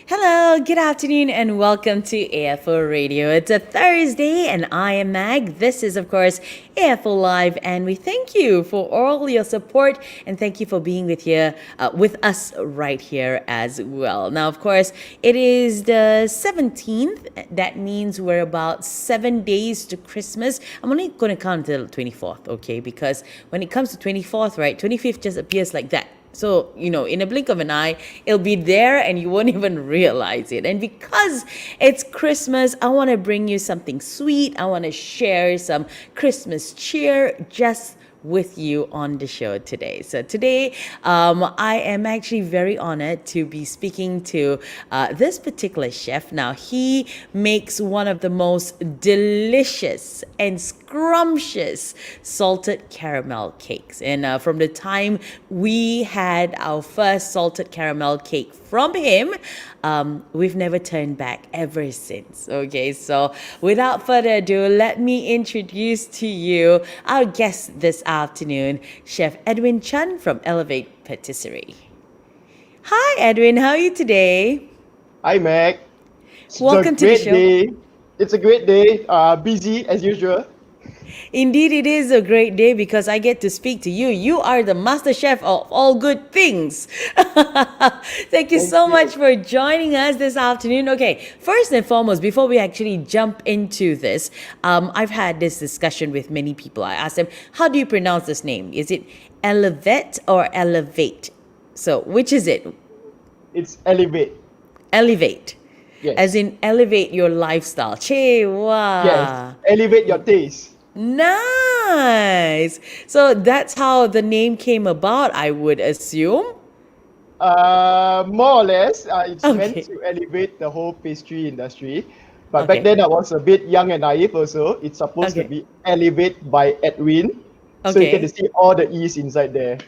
Hello, good afternoon, and welcome to AFO Radio. It's a Thursday, and I am Mag. This is, of course, AFO Live, and we thank you for all your support and thank you for being with us right here as well. Now, of course, it is the 17th. That means we're about 7 days to Christmas. I'm only going to count until 24th, okay? Because when it comes to 24th, right, 25th just appears like that. So, in a blink of an eye, it'll be there and you won't even realize it. And because it's Christmas, I want to bring you something sweet. I want to share some Christmas cheer just with you on the show today. So today, I am actually very honored to be speaking to this particular chef. Now, he makes one of the most delicious and scrumptious salted caramel cakes. And from the time we had our first salted caramel cake from him, we've never turned back ever since. Okay, so without further ado, let me introduce to you our guest this afternoon, Chef Edwin Chan from Elevete Patisserie. Hi, Edwin. How are you today? Hi, Mac. It's a Welcome to the great show. day. It's a great day. Busy as usual. Indeed, it is a great day because I get to speak to you. You are the master chef of all good things. Thank you Thank so you. much for joining us this afternoon. Okay, first and foremost, before we actually jump into this, I've had this discussion with many people. I asked them, how do you pronounce this name? Is it Elevete or Elevate? So, which is it? It's Elevate. Elevate. As Yes. in elevate your lifestyle. Che, Yes. wow. Elevate your taste. Nice. So that's how the name came about, I would assume. More or less, it's meant Okay. to elevate the whole pastry industry. But back Okay. then, I was a bit young and naive also. It's supposed to Okay. be Elevate by Edwin. So you get to Okay. see all the E's inside there. Yes.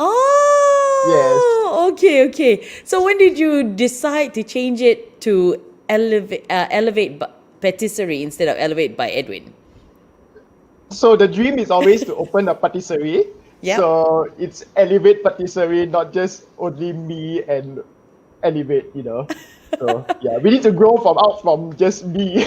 Oh, okay. So when did you decide to change it to Elevate Patisserie instead of Elevate by Edwin? So the dream is always to open a patisserie. Yep. So it's Elevate Patisserie, not just only me and Elevate. So yeah, we need to grow from just me.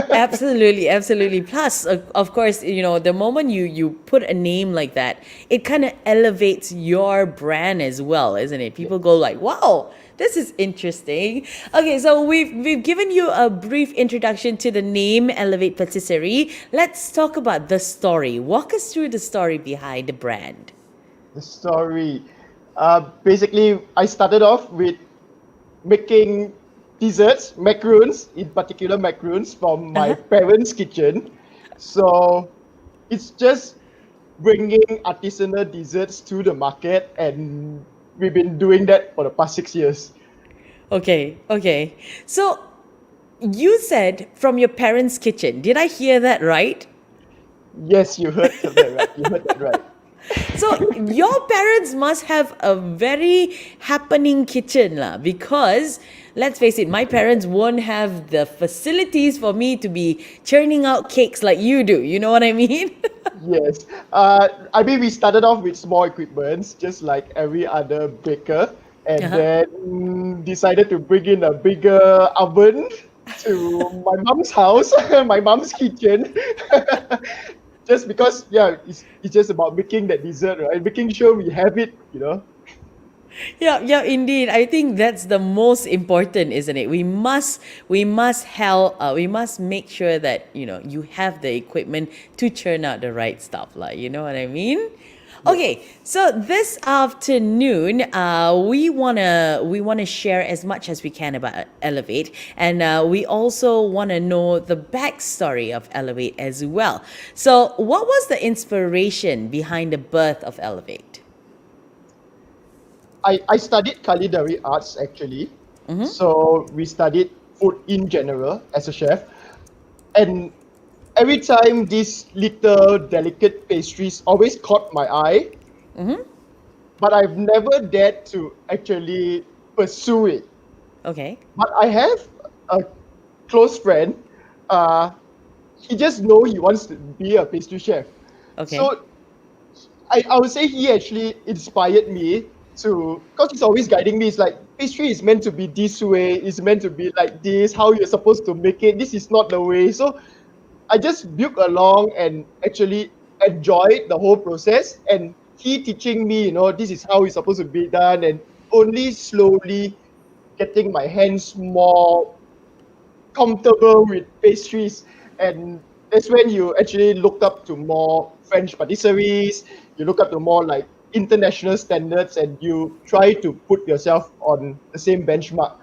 Absolutely. Plus, of course, the moment you put a name like that, it kind of elevates your brand as well, isn't it? People go like, "Wow, this is interesting." Okay, so we've given you a brief introduction to the name Elevate Patisserie. Let's talk about the story. Walk us through the story behind the brand. The story. Basically, I started off with making desserts, macaroons, in particular macaroons from my Uh-huh. parents' kitchen. So it's just bringing artisanal desserts to the market, and we've been doing that for the past 6 years. Okay. So you said from your parents' kitchen. Did I hear that right? Yes, you heard that right. You heard that right. So your parents must have a very happening kitchen lah, because let's face it, my parents won't have the facilities for me to be churning out cakes like you do. You know what I mean? Yes. I mean, we started off with small equipments, just like every other baker, and Uh-huh. then decided to bring in a bigger oven to my mom's house, my mom's kitchen. Just because, yeah, it's just about making that dessert, right? Making sure we have it. Yeah, indeed. I think that's the most important, isn't it? We must make sure that you have the equipment to churn out the right stuff, like you know what I mean. Yes. Okay, so this afternoon, we wanna share as much as we can about Elevate, and we also wanna know the backstory of Elevate as well. So, what was the inspiration behind the birth of Elevate? I studied culinary arts actually. So we studied food in general as a chef. And every time these little delicate pastries always caught my eye, but I've never dared to actually pursue it. Okay. But I have a close friend. Uh, he just know he wants to be a pastry chef. Okay. So I would say he actually inspired me to, because he's always guiding me. It's like, pastry is meant to be this way, it's meant to be like this, how you're supposed to make it. This is not the way. So I just built along and actually enjoyed the whole process. And he teaching me, this is how it's supposed to be done, and only slowly getting my hands more comfortable with pastries. And that's when you actually look up to more French patisseries, you look up to more like international standards, and you try to put yourself on the same benchmark.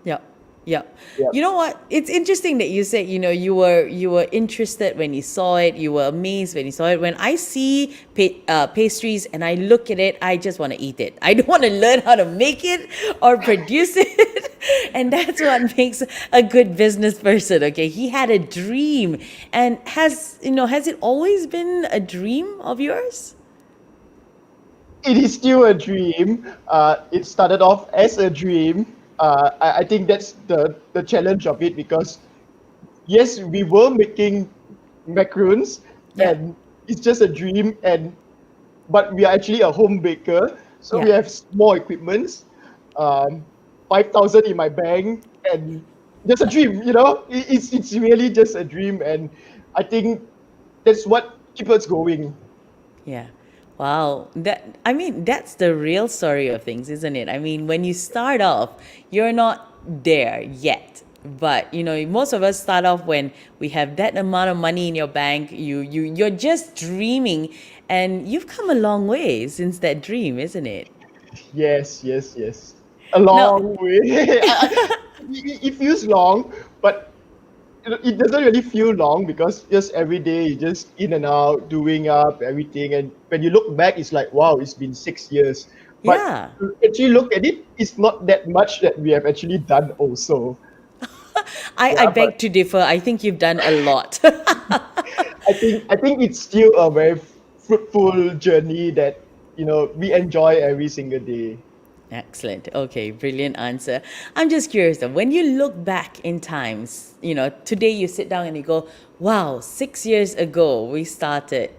Yeah. Yeah. Yeah. You know what? It's interesting that you said, you were interested when you saw it, you were amazed when you saw it. When I see pastries and I look at it, I just want to eat it. I don't want to learn how to make it or produce it. And that's what makes a good business person. Okay. He had a dream. And has it always been a dream of yours? It is still a dream. It started off as a dream. I think that's the challenge of it, because yes, we were making macaroons, Yeah. and it's just a dream, but we are actually a home baker, so we Yeah. have small equipments, 5,000 in my bank, and just a dream. It's really just a dream, and I think that's what keeps us going. Yeah. Wow. That's the real story of things, isn't it? I mean, when you start off, you're not there yet. But most of us start off when we have that amount of money in your bank. You're just dreaming, and you've come a long way since that dream, isn't it? Yes, yes, yes. A Now, long way. It feels long, but it doesn't really feel long, because just every day you just in and out, doing up everything. And when you look back, it's like, wow, it's been 6 years. But yeah. to actually look at it, it's not that much that we have actually done also. I Yeah, beg but to differ. I think you've done a lot. I think it's still a very fruitful journey that we enjoy every single day. Excellent. Okay, brilliant answer. I'm just curious though, when you look back in times, today you sit down and you go, wow, 6 years ago we started.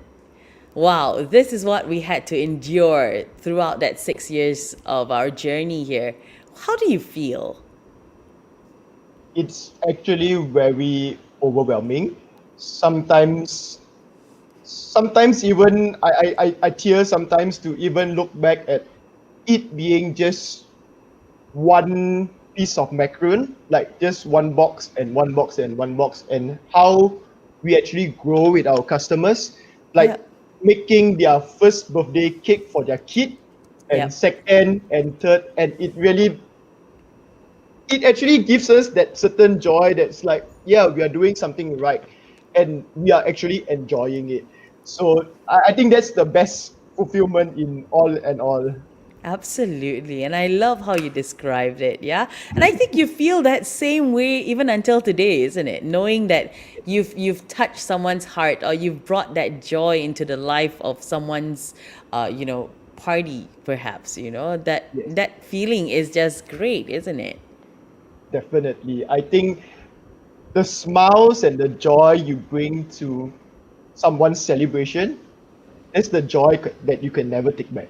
Wow, this is what we had to endure throughout that 6 years of our journey here. How do you feel? It's actually very overwhelming. Sometimes even I tear sometimes to even look back at it being just one piece of macaron, like just one box and one box and one box, and how we actually grow with our customers, like Yep. making their first birthday cake for their kid, and Yep. second and third, and it actually gives us that certain joy that's like, yeah, we are doing something right, and we are actually enjoying it. So I think that's the best fulfillment in all and all. Absolutely. And I love how you described it. Yeah. And I think you feel that same way even until today, isn't it? Knowing that you've touched someone's heart, or you've brought that joy into the life of someone's party, perhaps, that Yes, that feeling is just great, isn't it? definitely. I think the smiles and the joy you bring to someone's celebration, that's the joy that you can never take back.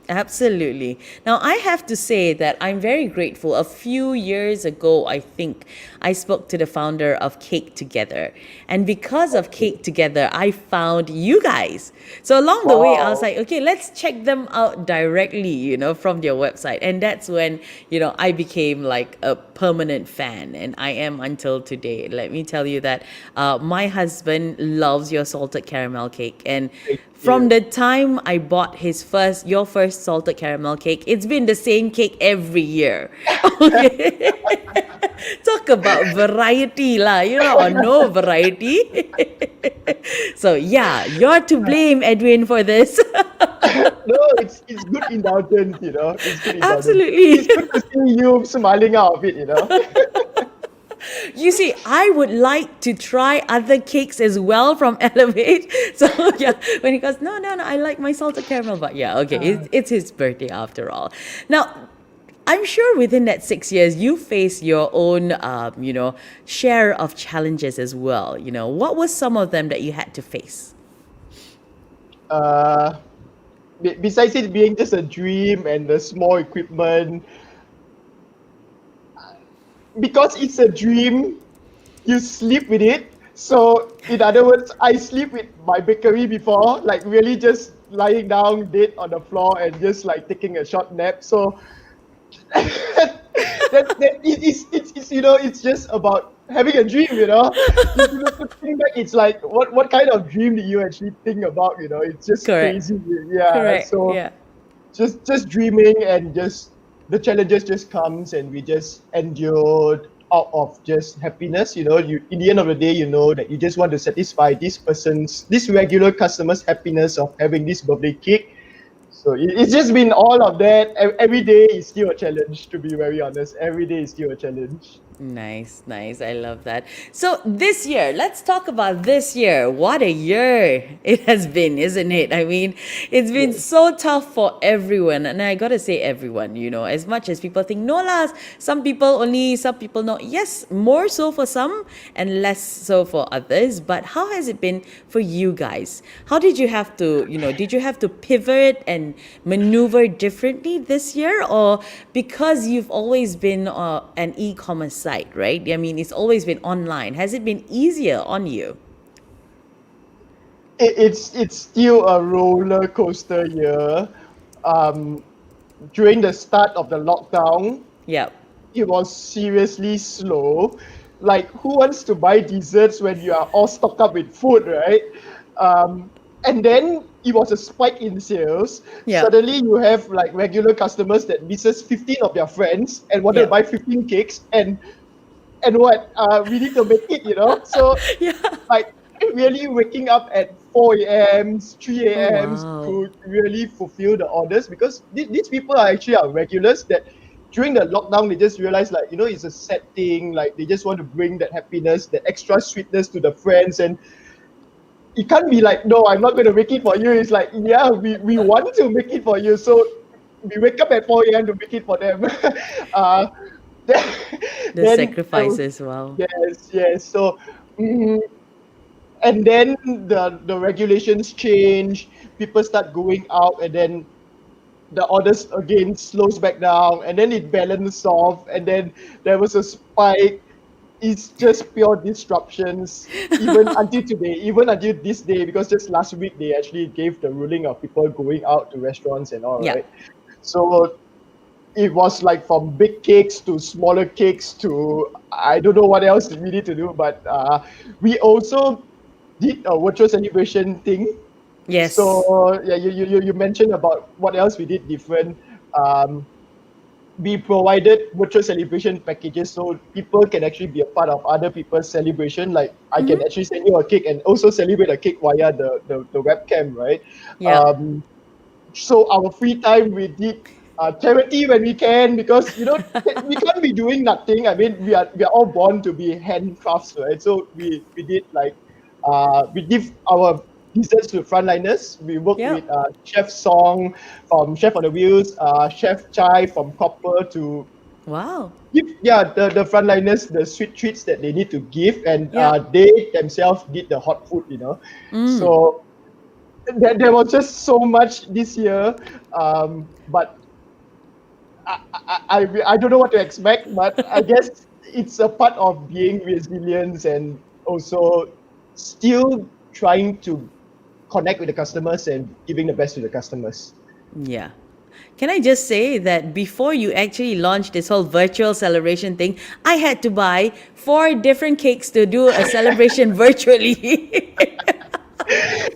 Absolutely. Now, I have to say that I'm very grateful. A few years ago, I think, I spoke to the founder of Cake Together. And because of Cake Together, I found you guys. So along the way, I was Wow. like, okay, let's check them out directly, from their website. And that's when, I became like a permanent fan. And I am until today. Let me tell you that my husband loves your salted caramel cake. And Thank from you. the time I bought your first salted caramel cake, it's been the same cake every year. Okay. Talk about variety lah, or no variety. So yeah, you're to blame, Edwin, for this. No, it's good indulgence. It's good indulgence. Absolutely. It's good to see you smiling out of it. You see, I would like to try other cakes as well from Elevate. So yeah, when he goes, no, no, no, I like my salted caramel. But yeah, okay, it's his birthday after all. Now, I'm sure within that 6 years, you face your own, share of challenges as well. What were some of them that you had to face? Besides it being just a dream and the small equipment, because it's a dream, you sleep with it. So in other words, I sleep with my bakery before, like really just lying down dead on the floor and just like taking a short nap. So it's it's just about having a dream, to think back, it's like what kind of dream did you actually think about, it's just Correct. crazy. Yeah, Correct. so Yeah. just dreaming, and just the challenges just comes, and we just endured out of just happiness. You, in the end of the day, that you just want to satisfy this regular customer's happiness of having this birthday cake. So it's just been all of that. Every day is still a challenge, to be very honest. Every day is still a challenge. Nice, nice. I love that. So this year, let's talk about this year. What a year it has been, isn't it? I mean, it's been Yes. so tough for everyone. And I gotta say everyone, as much as people think, no lah, some people not. Yes, more so for some and less so for others. But how has it been for you guys? How did you have to, did you have to pivot and maneuver differently this year? Or because you've always been an e-commerce site, right? I mean, it's always been online. Has it been easier on you? It's still a roller coaster year. Um, During the start of the lockdown, Yeah. it was seriously slow. Like, who wants to buy desserts when you are all stocked up with food, right? And then it was a spike in sales. Yeah. Suddenly, you have like regular customers that misses 15 of their friends and wanted to Yeah. buy 15 cakes, and what? We need to make it. So Yeah. like really waking up at 4 a.m., 3 Oh, a.m. wow. to really fulfill the orders, because these people are actually our regulars that during the lockdown they just realize, like, it's a sad thing, like they just want to bring that happiness, that extra sweetness to the friends. And it can't be like, no, I'm not going to make it for you. It's like, yeah, we want to make it for you, so we wake up at 4 a.m. to make it for them. uh, then, The then sacrifices, wow. yes. So mm, and then the regulations change, people start going out, and then the orders again slows back down, and then it balances off, and then there was a spike. It's just pure disruptions, even until today, even until this day, because just last week they actually gave the ruling of people going out to restaurants and all, Yeah. right? So it was like from big cakes to smaller cakes to I don't know what else we need to do, but we also did a virtual celebration thing. Yes. So yeah, you mentioned about what else we did different. Um, we provided virtual celebration packages, so people can actually be a part of other people's celebration. Like, I can actually send you a cake and also celebrate a cake via the webcam, right? Yeah. Um, so our free time, we did charity when we can, because we can't be doing nothing. I mean, we are all born to be handcrafts, right? So we did like we give our desserts to frontliners. We work Yeah. with Chef Song from Chef on the Wheels, Chef Chai from Copper, to Wow. give, the frontliners the sweet treats that they need to give, and Yeah. they themselves did the hot food. So there was just so much this year, but I don't know what to expect, but I guess it's a part of being resilient, and also still trying to connect with the customers and giving the best to the customers. Yeah. Can I just say that before you actually launched this whole virtual celebration thing, I had to buy 4 different cakes to do a celebration virtually.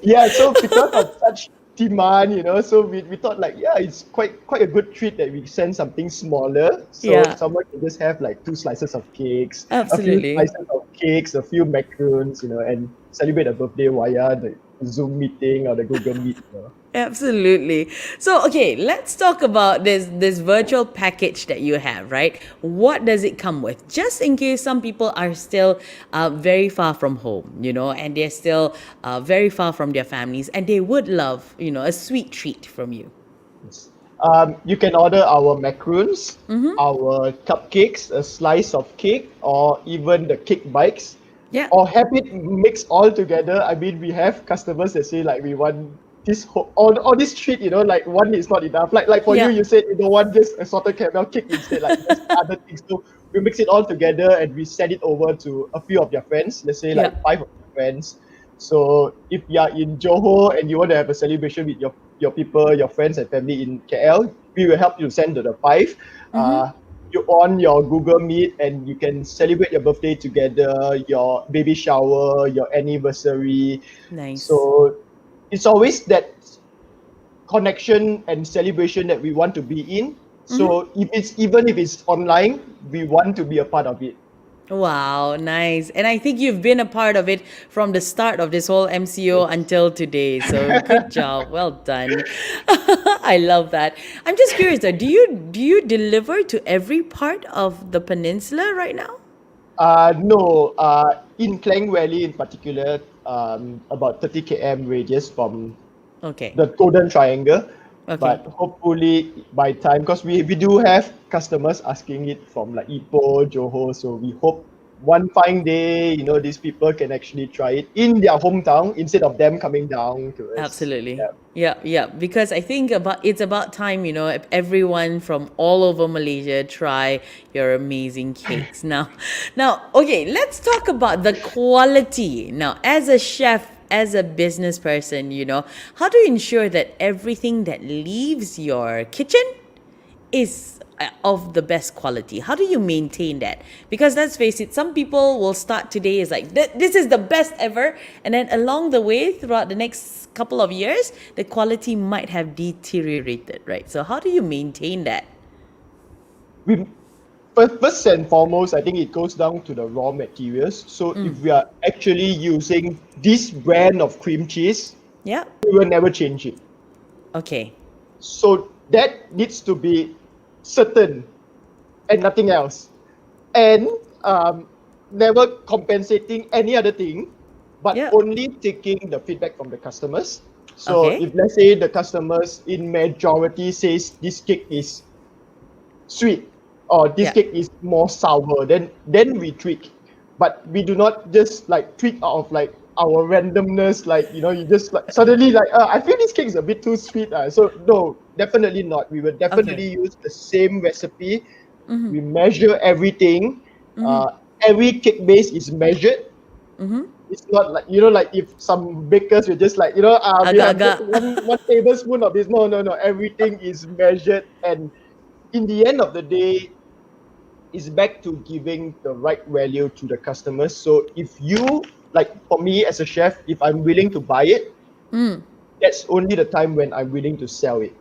Yeah, so because of such demand, so we thought, like, yeah, it's quite a good treat that we send something smaller, so Yeah, someone can just have like 2 slices of cakes, a few absolutely. slices of cakes, a few macarons, and celebrate a birthday via the Zoom meeting or the Google Meet. Absolutely. So, okay, let's talk about this virtual package that you have, right? What does it come with? Just in case some people are still very far from home, and they're still very far from their families, and they would love, a sweet treat from you. Yes. You can order our macaroons, our cupcakes, a slice of cake, or even the cake bites, Yeah. or have it mixed all together. I mean, we have customers that say, like, we want all this treat, like one is not enough. Like for you, Yeah. you said you don't want just a salted caramel cake instead. Like there's other things. So we mix it all together and we send it over to a few of your friends. Let's say Yeah. like 5 of your friends. So if you are in Johor and you want to have a celebration with your people, your friends and family in KL, we will help you send to the 5. Mm-hmm. You on your Google Meet and you can celebrate your birthday together, your baby shower, your anniversary. Nice. So it's always that connection and celebration that we want to be in. Mm-hmm. So even if it's online, we want to be a part of it. Wow, nice. And I think you've been a part of it from the start of this whole MCO until today. So good job. Well done. I love that. I'm just curious though, do you deliver to every part of the peninsula right now? No, in Klang Valley in particular, about 30 km radius from Okay. the Golden Triangle. Okay. But hopefully by time, because we do have customers asking it from like Ipoh, Johor, so we hope one fine day, these people can actually try it in their hometown instead of them coming down to us. Absolutely. Yeah. Yeah, yeah. Because I think it's about time, if everyone from all over Malaysia try your amazing cakes. Now, okay, let's talk about the quality. Now, as a chef, as a business person, how do you ensure that everything that leaves your kitchen is of the best quality? How do you maintain that? Because let's face it, some people will start today as like, this is the best ever. And then along the way, throughout the next couple of years, the quality might have deteriorated, right? So how do you maintain that? We first and foremost, I think it goes down to the raw materials. So if we are actually using this brand of cream cheese, Yeah. we will never change it. Okay. So that needs to be certain and nothing else. And never compensating any other thing, but Yeah. only taking the feedback from the customers. So Okay. if let's say the customers in majority says this cake is sweet or this Yeah. cake is more sour, then we tweak. But we do not just like tweak out of like our randomness, like you just like suddenly like I feel this cake is a bit too sweet. So no, definitely not. We will Okay. definitely use the same recipe. We measure everything. Every cake base is measured. It's not like like if some bakers will just like we have just Agak-agak. one tablespoon of this. No. Everything is measured, and in the end of the day, it's back to giving the right value to the customers. So if you like, for me as a chef, if I'm willing to buy it, that's only the time when I'm willing to sell it.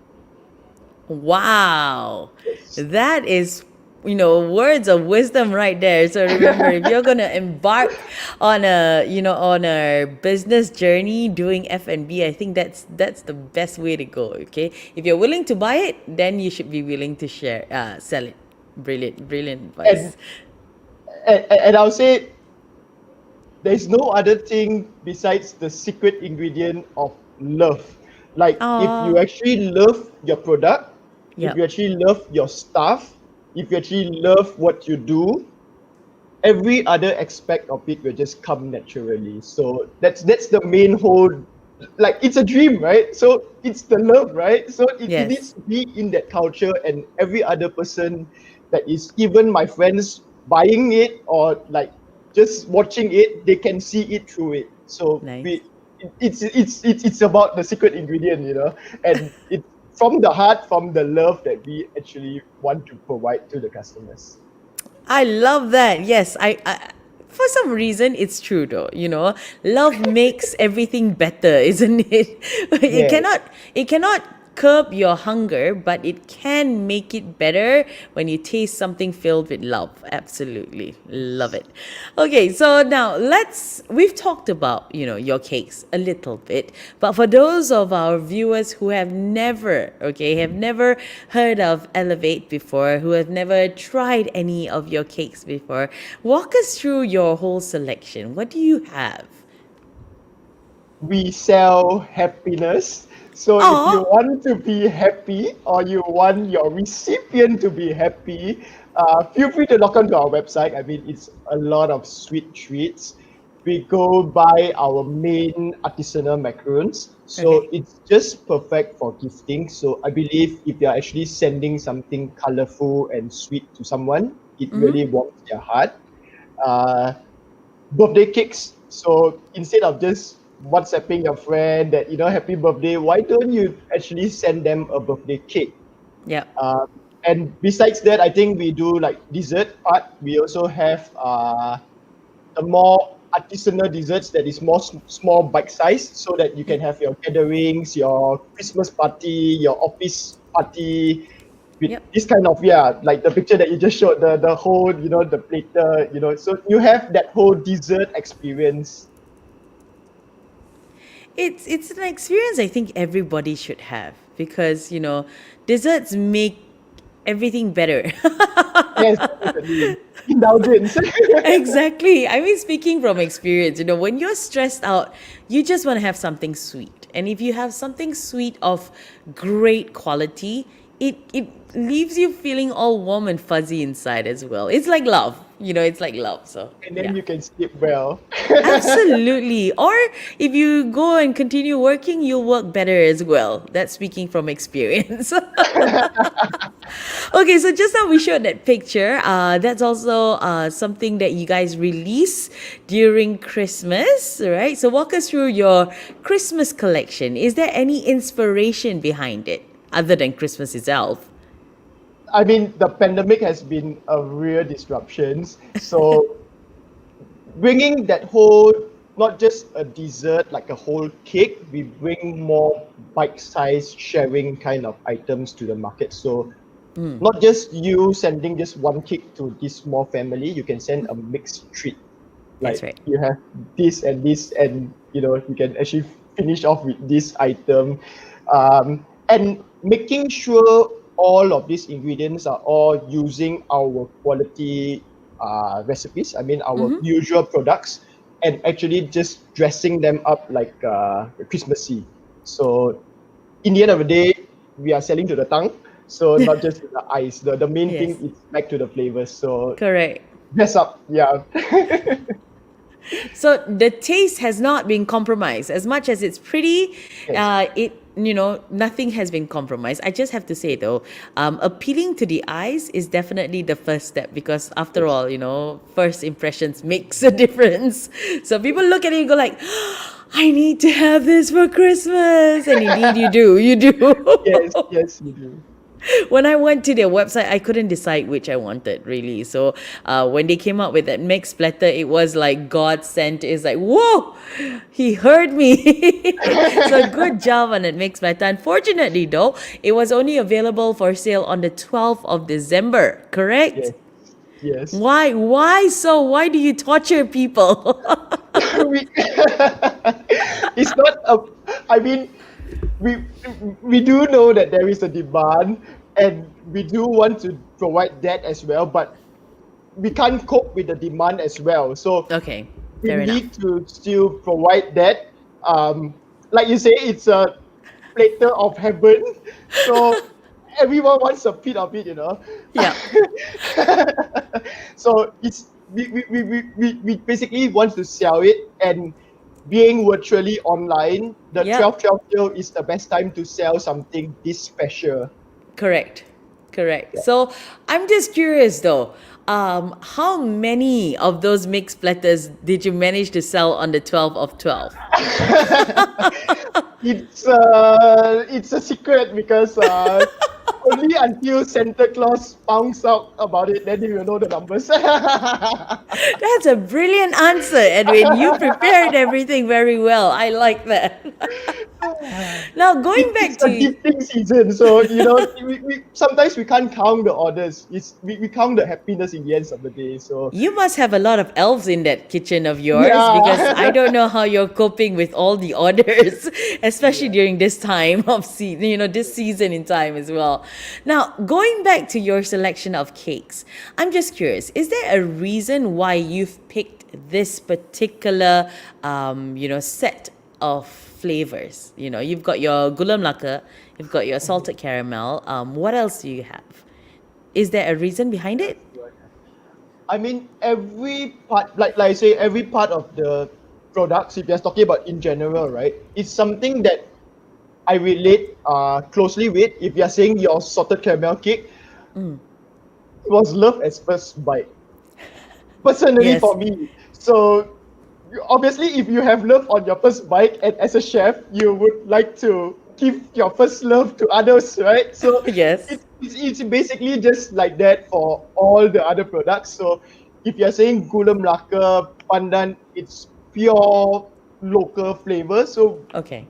Wow. Yes. That is, words of wisdom right there. So remember, if you're going to embark on a business journey doing F&B, I think that's the best way to go, okay? If you're willing to buy it, then you should be willing to sell it. Brilliant, brilliant and, advice. and I'll say there's no other thing besides the secret ingredient of love. Like if you Oh, actually love your product, if yep. you actually love your staff, if you actually love what you do, every other aspect of it will just come naturally. So that's the main whole, like it's a dream, right? So it's the love, right? So it Yes. needs to be in that culture, and every other person that is, even my friends buying it or like just watching it, they can see it through it. So Nice. it's about the secret ingredient, and it from the heart, from the love that we actually want to provide to the customers. I love that. Yes, I for some reason it's true though. Love makes everything better, isn't it? it Yes. cannot it cannot curb your hunger, but it can make it better when you taste something filled with love. Absolutely. Love it. Okay, so now we've talked about, your cakes a little bit, but for those of our viewers who have never heard of Elevate before, who have never tried any of your cakes before, walk us through your whole selection. What do you have? We sell happiness. So if you Oh, want to be happy or you want your recipient to be happy, feel free to log on to our website. I mean, it's a lot of sweet treats. we go buy our main artisanal macarons. So Okay. it's just perfect for gifting. So I believe if you're actually sending something colorful and sweet to someone, it Mm-hmm. really warms their heart. Uh, Birthday cakes. So instead of just WhatsApping your friend that, happy birthday, why don't you actually send them a birthday cake? Yeah. Uh, and besides that, I think we do like dessert part. We also have the more artisanal desserts that is more small bite size, so that you Yeah. can have your gatherings, your Christmas party, your office party with Yep. this kind of, yeah, like the picture that you just showed, the whole, the platter, so you have that whole dessert experience. It's an experience I think everybody should have because desserts make everything better. Yes, definitely. Indulgence. Exactly. I mean, speaking from experience, when you're stressed out, you just want to have something sweet. And if you have something sweet of great quality, it leaves you feeling all warm and fuzzy inside as well. It's like love. It's like love. So, And then yeah. you can sleep well. Absolutely. Or if you go and continue working, you'll work better as well. That's speaking from experience. Okay, so just now we showed that picture. That's also something that you guys release during Christmas, right? So walk us through your Christmas collection. Is there any inspiration behind it other than Christmas itself? I mean, the pandemic has been a real disruption. So bringing that whole, not just a dessert like a whole cake, we bring more bite-sized sharing kind of items to the market. So not just you sending just one cake to this small family, you can send a mixed treat. That's Like right. you have this, and you can actually finish off with this item, and making sure all of these ingredients are all using our quality recipes. I mean, our usual products, and actually just dressing them up like Christmassy. So in the end of the day, we are selling to the tongue. So not just to the eyes. The main thing Yes, is back to the flavors. So correct. dress up, yeah. So the taste has not been compromised. As much as it's pretty, Yes. nothing has been compromised. I just have to say though, appealing to the eyes is definitely the first step because after Yes. all, first impressions makes a difference. So people look at it and go like, I need to have this for Christmas. And indeed you Yes, do. yes, you do. When I went to their website, I couldn't decide which I wanted really. So when they came up with that mix platter, it was like God sent. It's like, whoa, he heard me. So good job on that mix platter. Unfortunately, though, it was only available for sale on the 12th of December, correct? Yes, yes. Why? Why so? Why do you torture people? we, it's not a. I mean, we we do know that there is a demand, and we do want to provide that as well, but we can't cope with the demand as well. So Okay, we fair enough. need to still provide that. Like you say, it's a platter of heaven. So everyone wants a bit of it. Yeah. So it's we basically want to sell it, and being virtually online, the Yep. 12/12 sale is the best time to sell something this special. Correct. Correct. Yeah. So I'm just curious though, how many of those mixed platters did you manage to sell on the 12th of 12? It's a secret because only until Santa Claus finds out about it, then he will know the numbers. That's a brilliant answer, Edwin. You prepared everything very well. I like that. Now, going back It's a to gifting season, so we sometimes we can't count the orders. We count the happiness in the end of the day. So you must have a lot of elves in that kitchen of yours because I yeah, don't know how you're coping with all the orders, especially yeah. during this time of this season in time as well. Now, going back to your selection of cakes, I'm just curious, is there a reason why you've picked this particular, set of flavors? You've got your gula melaka, you've got your salted caramel. What else do you have? Is there a reason behind it? I mean, every part, like I say, every part of the products, if you're talking about in general, right, it's something that I relate closely with. If you're saying your salted caramel cake, it was love at first bite, personally Yes. for me. So obviously, if you have love on your first bite, and as a chef, you would like to give your first love to others, right? So Yes. it's basically just like that for all the other products. So if you're saying gula melaka, pandan, it's pure local flavor. So Okay.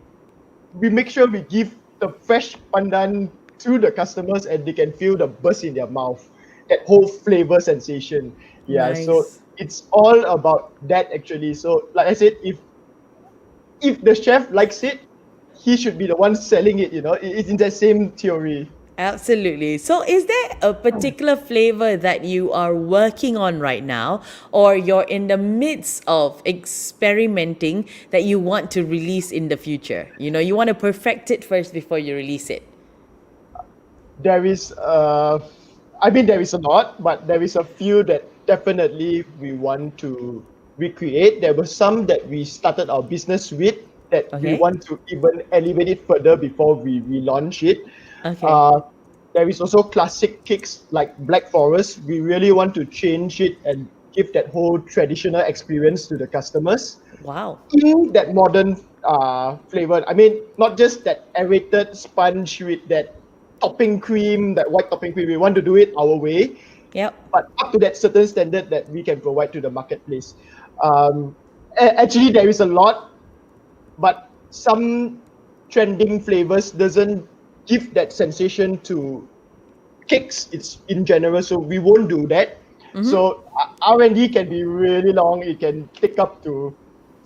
we make sure we give the fresh pandan to the customers and they can feel the burst in their mouth, that whole flavor sensation. Yeah, so Nice. it's all about that actually. So like I said, if the chef likes it, he should be the one selling it, it's in the same theory. Absolutely. So, is there a particular flavor that you are working on right now, or you're in the midst of experimenting that you want to release in the future? You want to perfect it first before you release it. There is I mean there is a lot, but there is a few that definitely we want to recreate. There were some that we started our business with that we Okay. want to even elevate it further before we relaunch it. Okay. uh, there is also classic cakes like Black Forest. We really want to change it and give that whole traditional experience to the customers Wow. in that modern flavor. I mean, not just that aerated sponge with that topping cream, that white topping cream. We want to do it our way, Yep. but up to that certain standard that we can provide to the marketplace. Um, Actually, there is a lot, but some trending flavors doesn't give that sensation to cakes. It's in general, so we won't do that. So R&D can be really long. It can take up to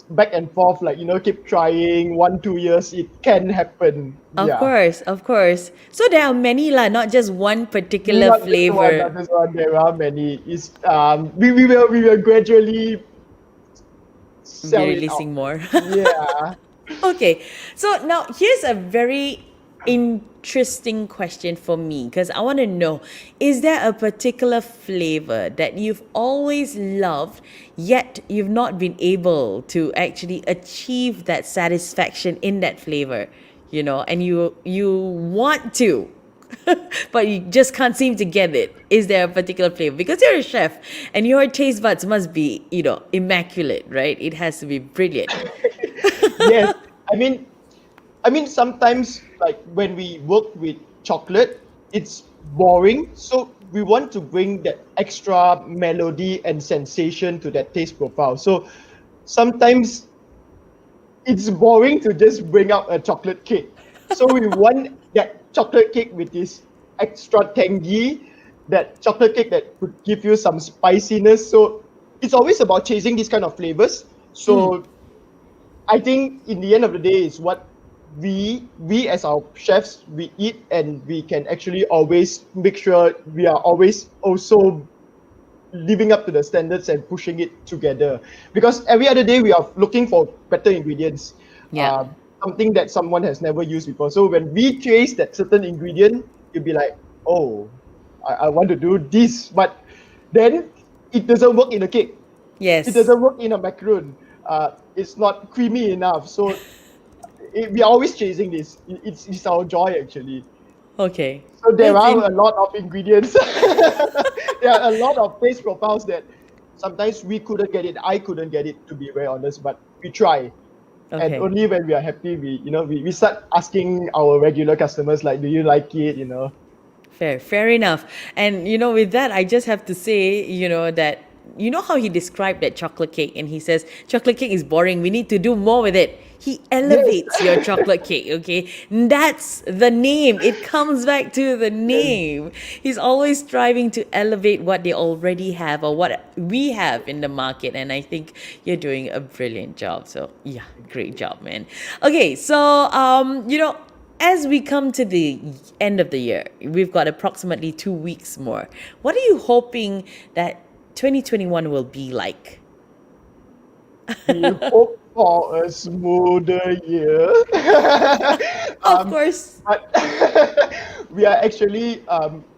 back and forth, like keep trying 1 2 years. It can happen. Of Yeah, course, of course. So there are many lah, not just one particular not just one, flavor. not just one. There are many. Is we will gradually Be sell it out. releasing more. Yeah. Okay, so now here's a very interesting question for me because I want to know, is there a particular flavor that you've always loved, yet you've not been able to actually achieve that satisfaction in that flavor, and you want to, but you just can't seem to get it? Is there a particular flavor? Because you're a chef and your taste buds must be, immaculate, right? It has to be brilliant. Yes. I mean, sometimes like when we work with chocolate, it's boring. So we want to bring that extra melody and sensation to that taste profile. So sometimes it's boring to just bring out a chocolate cake. So we want that chocolate cake with this extra tangy, that chocolate cake that could give you some spiciness. So it's always about chasing these kind of flavors. So I think in the end of the day is what we as our chefs we eat, and we can actually always make sure we are always also living up to the standards and pushing it together, because every other day we are looking for better ingredients, Yeah. something that someone has never used before. So when we taste that certain ingredient, you'll be like, oh, I want to do this, but then it doesn't work in a cake, it Yes. doesn't work in a macaron, it's not creamy enough. So we are always chasing this. It's our joy actually. Okay. So there That's are in a lot of ingredients. There are a lot of taste profiles that sometimes we couldn't get it. I couldn't get it, to be very honest, but we try. And okay. only when we are happy, we start asking our regular customers, like, do you like it? Fair enough. And with that, I just have to say, that how he described that chocolate cake, and he says chocolate cake is boring. We need to do more with it. He Yes. elevates your chocolate cake, okay? That's the name. It comes back to the Yes. name. He's always striving to elevate what they already have or what we have in the market. And I think you're doing a brilliant job. So, yeah, great job, man. Okay, so, as we come to the end of the year, we've got approximately 2 weeks more. What are you hoping that 2021 will be like? We hope for a smoother year. Of um, course. but we're actually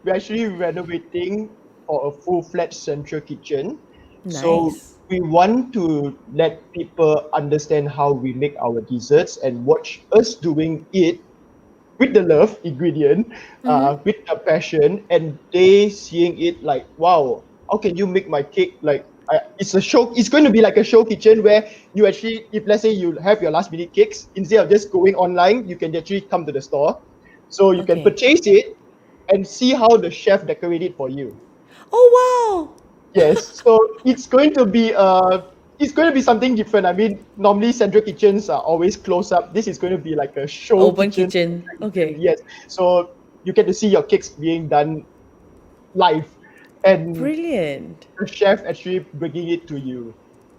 renovating for a full-fledged central kitchen. So Nice. we want to let people understand how we make our desserts and watch us doing it with the love ingredient, with the passion, and they seeing it like, wow, how can you make my cake like? It's a show. It's going to be like a show kitchen where you actually, if let's say you have your last minute cakes, instead of just going online, you can actually come to the store, so you can Okay. purchase it and see how the chef decorate it for you. Oh, wow. Yes, so it's going to be something different. I mean, normally central kitchens are always close up. This is going to be like a show Open kitchen. kitchen. Okay. Yes, so you get to see your cakes being done live, and Brilliant. the chef actually bringing it to you.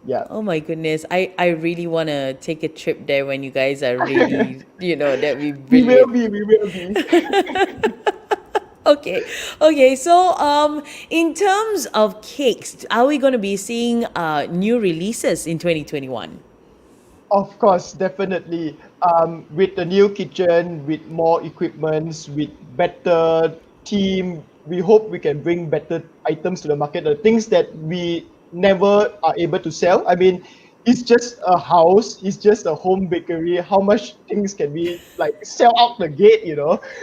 Yeah, Oh my goodness. I really want to take a trip there when you guys are ready. That'd be we will brilliant. be. We will be. Okay. Okay. So, in terms of cakes, are we going to be seeing new releases in 2021? Of course, definitely. With the new kitchen, with more equipments, with better team, we hope we can bring better items to the market. The things that we never are able to sell. I mean, it's just a house. It's just a home bakery. How much things can we like sell out the gate?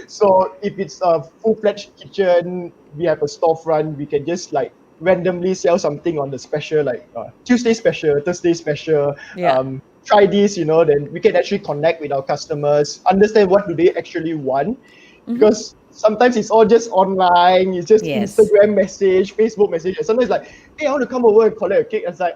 So if it's a full-fledged kitchen, we have a storefront. We can just like randomly sell something on the special, like Tuesday special, Thursday special. Yeah. Try this, then we can actually connect with our customers, understand what do they actually want, because sometimes it's all just online, it's just Yes. Instagram message, Facebook message, and sometimes like, hey, I want to come over and collect a cake. It's like,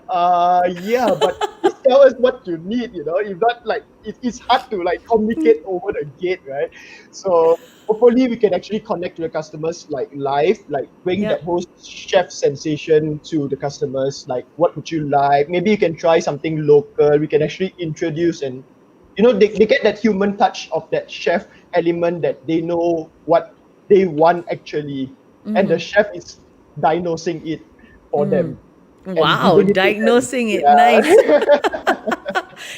yeah, but please tell us what you need, if not, like, it's hard to like communicate over the gate, right? So hopefully we can actually connect to the customers like live, like bring that Yep. whole chef sensation to the customers, like what would you like, maybe you can try something local, we can actually introduce, and they get that human touch of that chef element, that they know what they want actually, and the chef is diagnosing it for them and Wow. giving it to them. Diagnosing it. Nice. Yeah.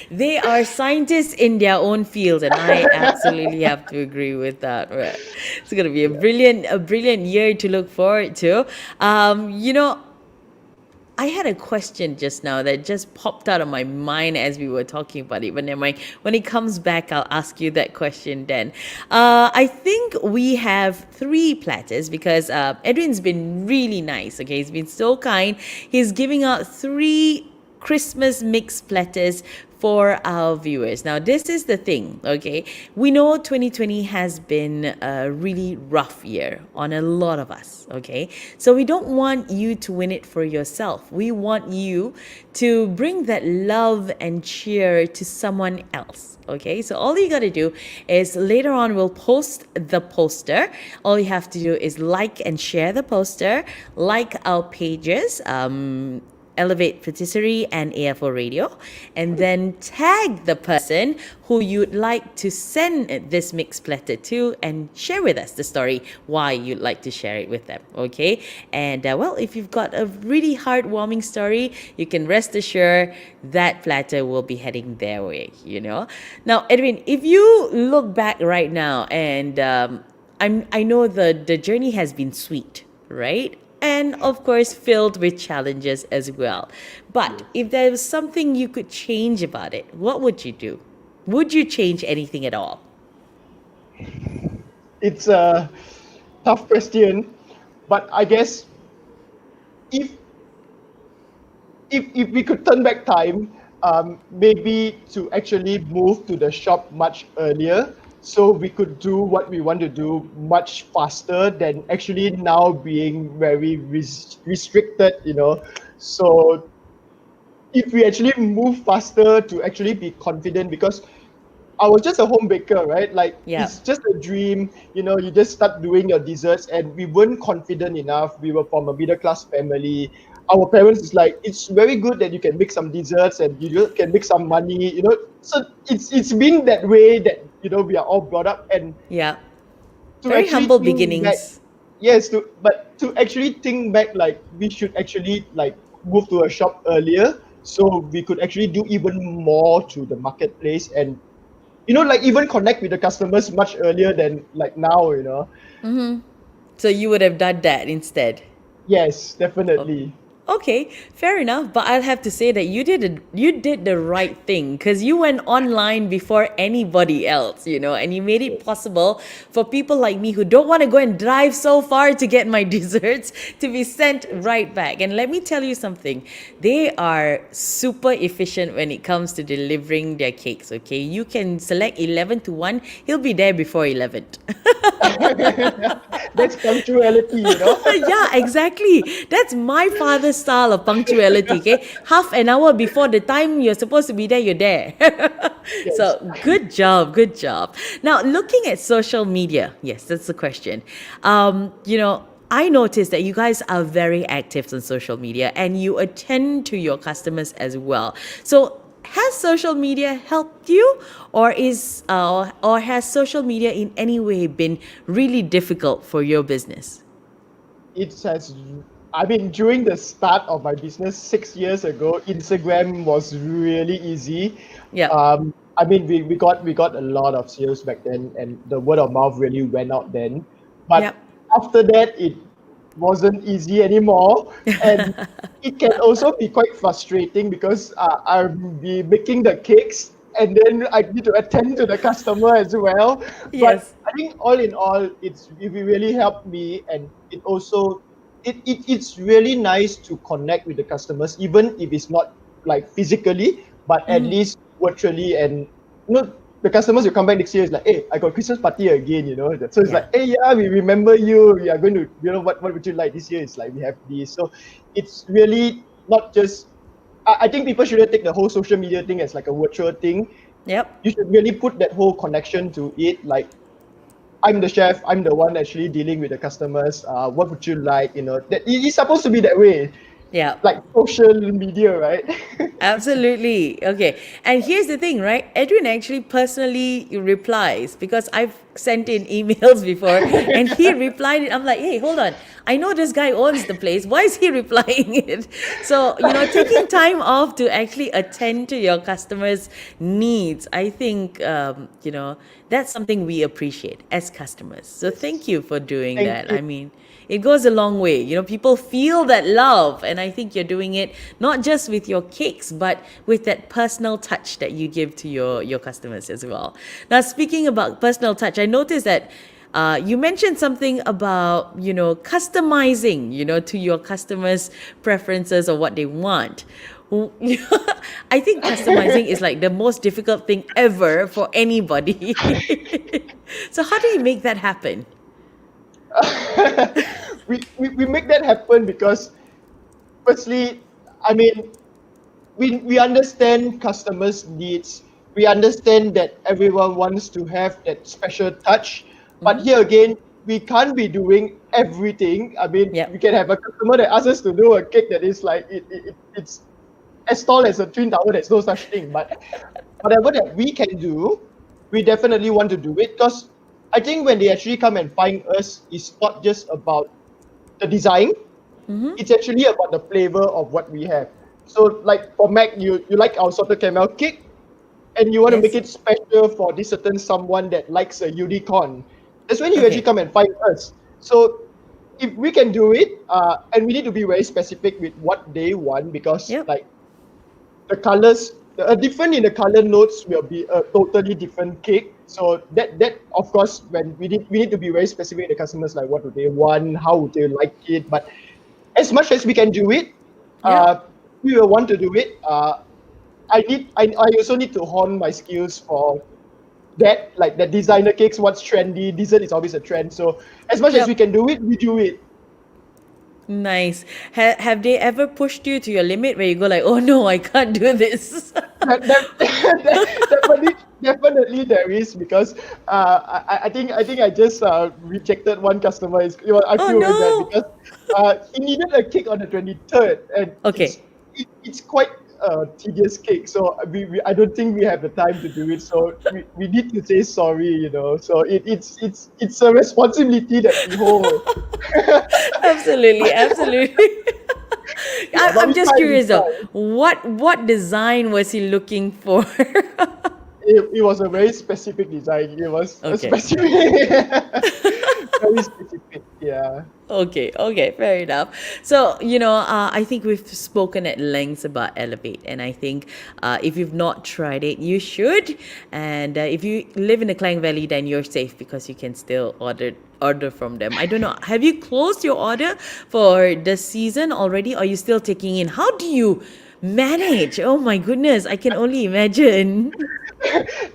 They are scientists in their own field, and I absolutely have to agree with that. Right. It's gonna be a brilliant year to look forward to. Um, you know, I had a question just now that just popped out of my mind as we were talking about it. But never mind. When it comes back, I'll ask you that question then. I think we have three platters because Edwin's been really nice. Okay, he's been so kind. He's giving out three Christmas mix platters for our viewers. Now, this is the thing, okay? We know 2020 has been a really rough year on a lot of us, okay? So we don't want you to win it for yourself. We want you to bring that love and cheer to someone else. Okay, so all you got to do is later on we'll post the poster. All you have to do is like and share the poster, like our pages, Elevate Patisserie and AFO Radio, and then tag the person who you'd like to send this mix platter to and share with us the story why you'd like to share it with them. Okay, and well, if you've got a really heartwarming story, you can rest assured that platter will be heading their way. Now, Edwin, if you look back right now, and I know the journey has been sweet, right? And of course, filled with challenges as well. But if there was something you could change about it, what would you do? Would you change anything at all? It's a tough question, but I guess if if we could turn back time, maybe to actually move to the shop much earlier, so we could do what we want to do much faster than actually now being very restricted. So if we actually move faster to actually be confident, because I was just a home baker, right? Like, Yeah. it's just a dream. You just start doing your desserts, and we weren't confident enough. We were from a middle class family. Our parents is like, it's very good that you can make some desserts and you just can make some money. So it's been that way that we are all brought up, and Yeah. to Very actually humble think back, beginnings. yes, but to actually think back, like, we should actually like move to a shop earlier, so we could actually do even more to the marketplace, and like even connect with the customers much earlier than like now. So you would have done that instead. Yes, definitely. Okay, fair enough. But I'll have to say that you did the right thing because you went online before anybody else, and you made it possible for people like me who don't want to go and drive so far to get my desserts to be sent right back. And let me tell you something, they are super efficient when it comes to delivering their cakes. Okay, you can select 11 to 1, he'll be there before 11. That's punctuality. Yeah, exactly. That's my father's style of punctuality. Okay, half an hour before the time you're supposed to be there, you're there. Yes. So good job, good job. Now, looking at social media, yes, that's the question. I noticed that you guys are very active on social media and you attend to your customers as well. So has social media helped you, or has social media in any way been really difficult for your business? It has, I mean, during the start of my business 6 years ago, Instagram was really easy. Yep. I mean, we got a lot of sales back then, and the word of mouth really went out then. But Yep. after that, it wasn't easy anymore, and it can also be quite frustrating because I'll be making the cakes, and then I need to attend to the customer as well. But Yes. I think all in all, it really helped me, and it also it's really nice to connect with the customers, even if it's not like physically, but at least virtually. And the customers will come back next year. It's like, hey, I got Christmas party again. So it's Yeah. like, hey, yeah, we remember you. We are going to, what would you like this year? It's like we have this. So it's really not just. I think people shouldn't take the whole social media thing as like a virtual thing. Yep. You should really put that whole connection to it. Like, I'm the chef. I'm the one actually dealing with the customers. What would you like? That it's supposed to be that way, Yeah. like social media, right? Absolutely. Okay. And here's the thing, right? Edwin actually personally replies because I've sent in emails before and he replied it. I'm like, hey, hold on. I know this guy owns the place. Why is he replying it? So, taking time off to actually attend to your customers' needs, I think, that's something we appreciate as customers. So, thank you for doing Thank that. you. I mean, it goes a long way. People feel that love, and I think you're doing it not just with your cakes, but with that personal touch that you give to your customers as well. Now, speaking about personal touch, I noticed that you mentioned something about customizing, to your customers' preferences or what they want. I think customizing is like the most difficult thing ever for anybody. So how do you make that happen? we make that happen because, firstly, I mean, we understand customers' needs. We understand that everyone wants to have that special touch. But here again, we can't be doing everything. I mean, we Yep. can have a customer that asks us to do a cake that is like it's as tall as a twin tower. There's no such thing. But whatever that we can do, we definitely want to do it, because I think when they actually come and find us, it's not just about the design. It's actually about the flavor of what we have. So, like for Mac, you like our salted caramel cake, and you want to make Yes. it special for this certain someone that likes a unicorn. That's when you actually Okay. come and find us. So if we can do it, and we need to be very specific with what they want, because Yep. like the colors, a different in the color notes will be a totally different cake. So that of course, when we need to be very specific with the customers, like what do they want, how would they like it. But as much as we can do it, Yep. uh, we will want to do it. I also need to hone my skills for that, like the designer cakes. What's trendy? Dessert is always a trend. So as much as we Yep. can do it, we do it. Nice. Have they ever pushed you to your limit where you go like, oh no, I can't do this? Definitely there is, because I think I just rejected one customer. I Oh feel very bad no. because he needed a cake on the 23rd, and Okay. it's quite a tedious cake. So I don't think we have the time to do it. So we need to say sorry. So it's a responsibility that we hold. Absolutely, absolutely. Yeah, but I'm we just try. We curious though. try. What design was he looking for? It was a very specific design. It was a Okay. specific, very specific. Yeah. Okay, fair enough. So, I think we've spoken at length about Elevate, and I think if you've not tried it, you should. And if you live in the Klang Valley, then you're safe because you can still order from them. I don't know. Have you closed your order for the season already, or are you still taking in? How do you manage? Oh my goodness, I can only imagine.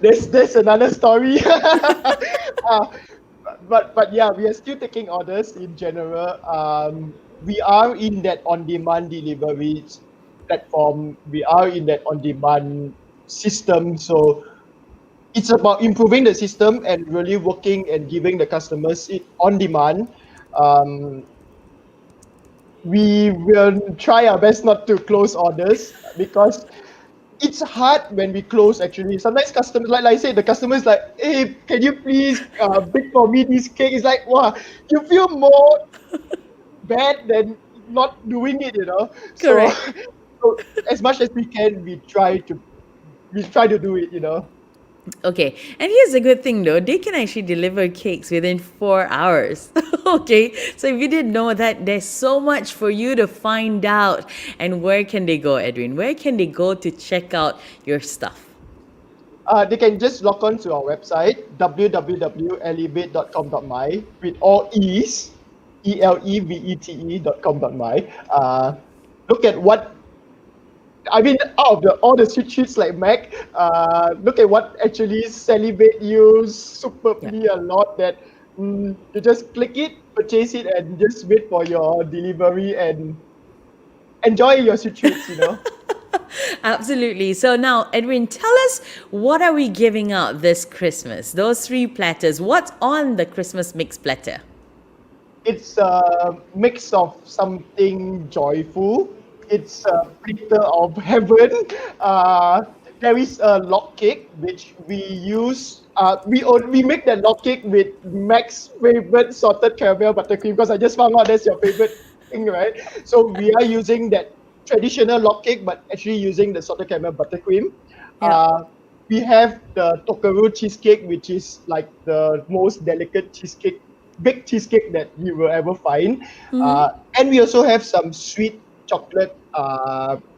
There's another story. uh, but yeah, we are still taking orders in general. We are in that on-demand delivery platform. We are in that on-demand system. So it's about improving the system and really working and giving the customers it on demand. Um, we will try our best not to close orders because it's hard when we close actually. Sometimes customers, like I said, the customer is like, hey, can you please bake for me this cake? It's like, wow, you feel more bad than not doing it. So, Correct. so as much as we can, we try to do it. Okay, and here's a good thing though, they can actually deliver cakes within 4 hours. Okay, so if you didn't know that, there's so much for you to find out. And where can they go, Edwin? Where can they go to check out your stuff? They can just log on to our website www.elevete.com.my with all E's, elevete.com.my. Look at what out of all the sweet treats like Mac, look at what actually Elevete use Yeah. superbly a lot. That you just click it, purchase it, and just wait for your delivery and enjoy your sweet treats. Absolutely. So now, Edwin, tell us, what are we giving out this Christmas? Those three platters. What's on the Christmas mix platter? It's a mix of something joyful. It's a glitter of heaven. There is a log cake which we use. We make that log cake with Mac's favorite salted caramel buttercream because I just found out that's your favorite thing, right? So we are using that traditional log cake, but actually using the salted caramel buttercream. Yeah. We have the Tokaru cheesecake, which is like the most delicate baked cheesecake that you will ever find. And we also have some sweet chocolate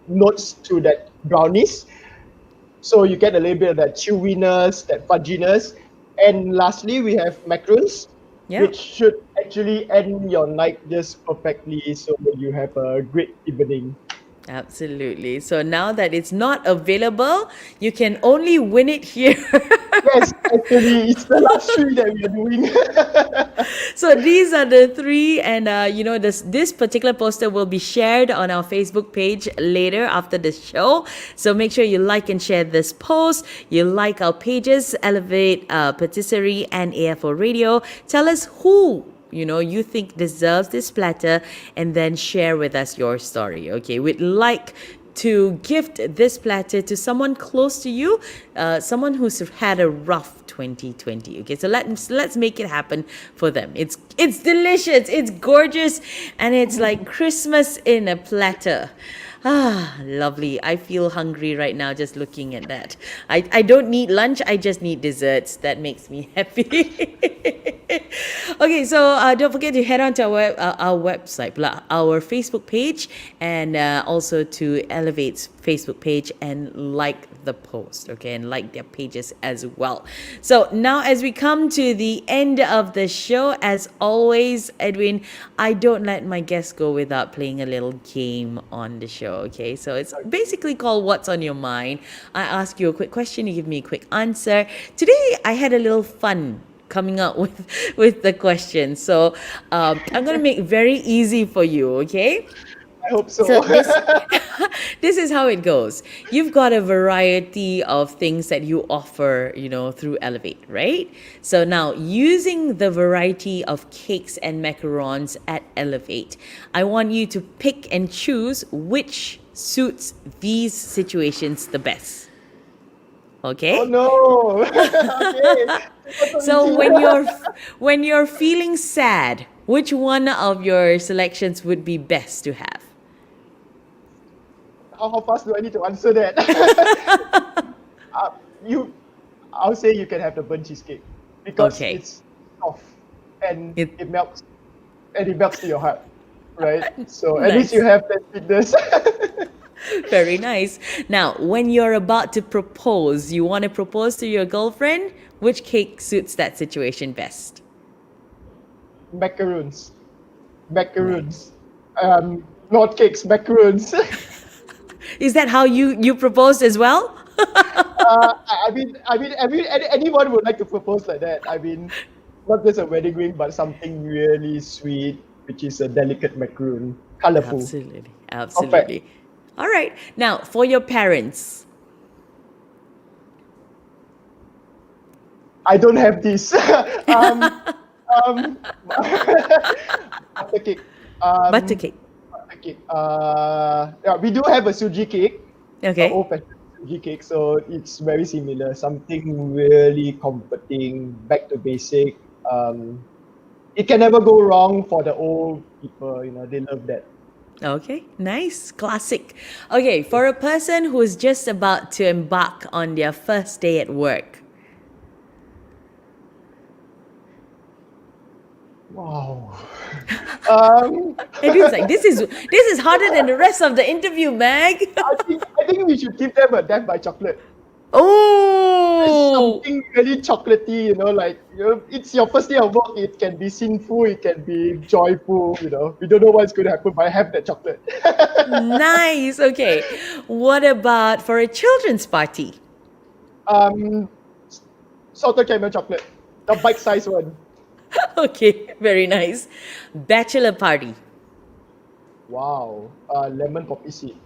notes to that brownies. So you get a little bit of that chewiness, that fudginess. And lastly, we have macarons, Yeah. which should actually end your night just perfectly so you have a great evening. Absolutely. So now that it's not available, you can only win it here. Yes, actually, it's the last three that we are doing. So these are the three, and this particular poster will be shared on our Facebook page later after the show. So make sure you like and share this post. You like our pages, Elevate Patisserie and AFO Radio. Tell us who you think deserves this platter, and then share with us your story. Okay, we'd like to gift this platter to someone close to you, someone who's had a rough 2020. Okay, so let's make it happen for them. It's delicious, it's gorgeous, and it's like Christmas in a platter. Ah, lovely. I feel hungry right now just looking at that. I don't need lunch, I just need desserts. That makes me happy. Okay, so don't forget to head on to our website, our Facebook page, and also to Elevate's Facebook page, and like the post, okay, and like their pages as well. So now, as we come to the end of the show, as always, Edwin, I don't let my guests go without playing a little game on the show. Okay, so it's basically called What's on Your Mind. I ask you a quick question, you give me a quick answer. Today, I had a little fun coming up with the question, so I'm gonna make it very easy for you. Okay. I hope so. So this is how it goes. You've got a variety of things that you offer, through Elevate, right? So now, using the variety of cakes and macarons at Elevate, I want you to pick and choose which suits these situations the best. Okay? Oh no. Okay. So when you're feeling sad, which one of your selections would be best to have? How fast do I need to answer that? uh, I'll say you can have the burnt cheesecake because Okay. it's soft and It it melts. and it melts to your heart, right? So at least Nice. you have that sweetness. Very nice. Now, when you're about to propose, you want to propose to your girlfriend, which cake suits that situation best? Macaroons, Nice. macaroons, not cakes, macaroons. Is that how you proposed as well? Anyone would like to propose like that. I mean, not just a wedding ring, but something really sweet, which is a delicate macaroon, colorful, Absolutely. perfect. Absolutely. All right. Now, for your parents. I don't have this. Um, butter cake. Butter cake. Butter cake. Yeah, we do have a suji cake, Okay. old-fashioned suji cake, so it's very similar. Something really comforting, back to basic. It can never go wrong for the old people. They love that. Okay. Nice. Classic. Okay. For a person who is just about to embark on their first day at work. Wow. Um, Edwin's like, this is harder than the rest of the interview, Mag. I think we should give them a death by chocolate. Oh, Something really chocolatey, it's your first day of work. It can be sinful, it can be joyful. We don't know what's going to happen, but I have that chocolate. nice. Okay. What about for a children's party? um, Salted caramel chocolate, the bite-sized one. Okay, very nice. Bachelor party. Wow, lemon poppy seed.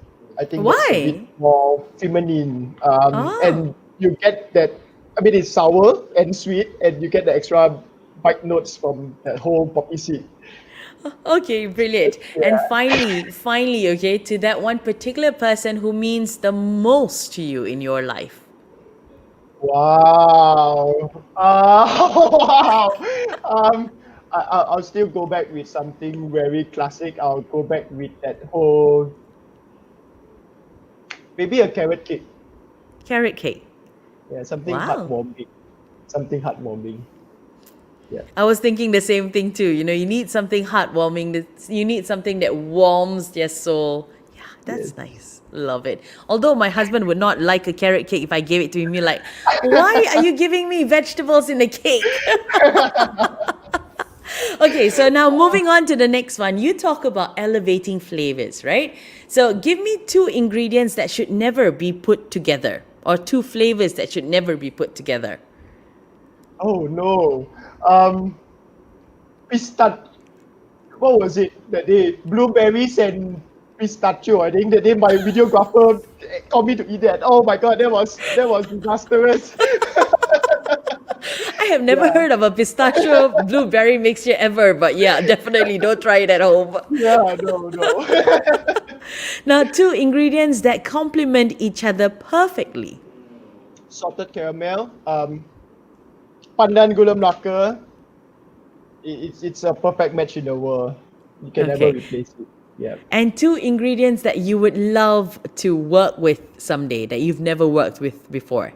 I think that's a bit Why? more feminine, Oh, and you get that. I mean, it's sour and sweet, and you get the extra bite notes from that whole poppy seed. okay, brilliant. And Yeah. finally, okay, to that one particular person who means the most to you in your life. Wow. Wow. Um, I'll still go back with something very classic. I'll go back with that whole, maybe a carrot cake. Carrot cake. Yeah, something Wow. heartwarming. Something heartwarming. Yeah. I was thinking the same thing too. You need something heartwarming. You need something that warms their soul. Yeah, Yes. that's nice. Love it. Although my husband would not like a carrot cake if I gave it to him. He'd be like, why are you giving me vegetables in the cake? Okay, so now moving on to the next one. You talk about elevating flavors, right? So give me two ingredients that should never be put together, or two flavors that should never be put together. Oh no. Um, Pistach. What was it that day? Blueberries and pistachio. I think that day my videographer told me to eat that. Oh my god, that was disastrous. I have never Yeah. heard of a pistachio blueberry mixture ever, but yeah, definitely don't try it at home. Yeah, no, no. Now, two ingredients that complement each other perfectly. Salted caramel, pandan gula melaka. It's a perfect match in the world. You can never Okay. replace it. Yeah. And two ingredients that you would love to work with someday that you've never worked with before.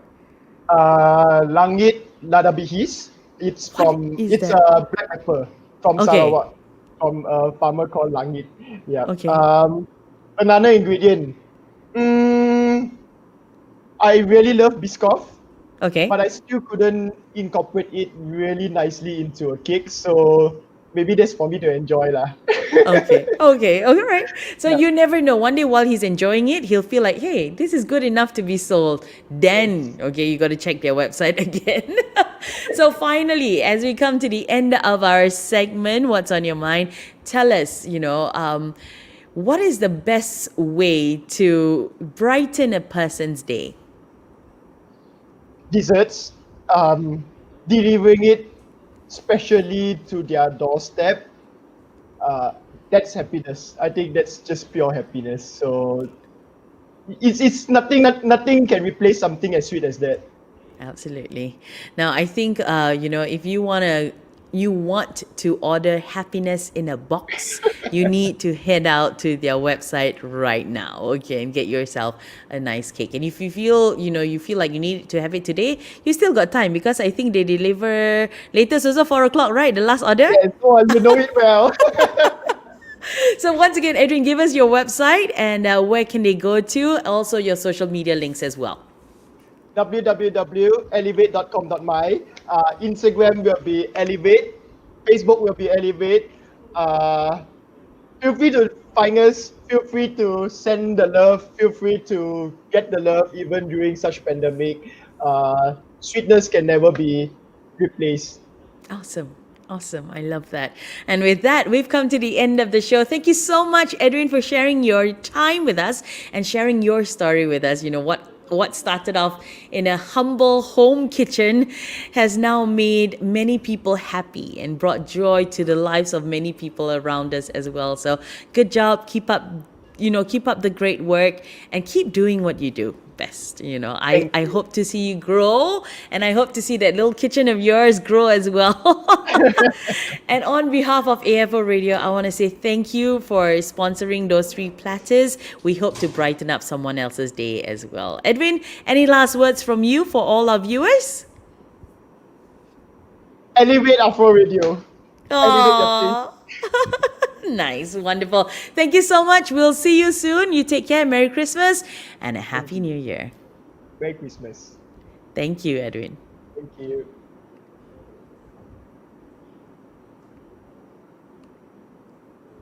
Langit lada bihis. It's What from is it's that? a black pepper from Okay. Sarawak, from a farmer called Langit. Yeah. Okay. Another ingredient. Mm, I really love Biscoff, Okay. but I still couldn't incorporate it really nicely into a cake. So maybe that's for me to enjoy lah. Okay. Okay. All right. So Yeah. you never know. One day while he's enjoying it, he'll feel like, hey, this is good enough to be sold. Then, Yes. okay, you got to check their website again. So finally, as we come to the end of our segment, what's on your mind? Tell us, what is the best way to brighten a person's day? Desserts, delivering it specially to their doorstep. That's happiness. I think that's just pure happiness. So it's nothing can replace something as sweet as that. Absolutely. Now, I think if you want to order happiness in a box, you need to head out to their website right now, okay, and get yourself a nice cake. And if you feel, you feel like you need to have it today, you still got time because I think they deliver latest also 4 o'clock, right? The last order. Yes, oh, you know it well. So once again, Adrian, give us your website and where can they go to? Also your social media links as well. www.elevate.com.my. Instagram will be Elevate. Facebook will be Elevate. Feel free to find us. Feel free to send the love. Feel free to get the love even during such pandemic. Sweetness can never be replaced. Awesome. Awesome. I love that. And with that, we've come to the end of the show. Thank you so much, Edwin, for sharing your time with us and sharing your story with us. What started off in a humble home kitchen has now made many people happy and brought joy to the lives of many people around us as well. So good job. Keep up the great work and keep doing what you do best. I Thank you. hope to see you grow, and I hope to see that little kitchen of yours grow as well. And on behalf of AFO Radio, I want to say thank you for sponsoring those 3 platters. We hope to brighten up someone else's day as well. Edwin, any last words from you for all our viewers? Elevate Afro Radio. Elevate the place. Aww. Nice, wonderful. Thank you so much. We'll see you soon. You take care. Merry Christmas and a Happy New Year. Merry Christmas. Thank you, Edwin. Thank you.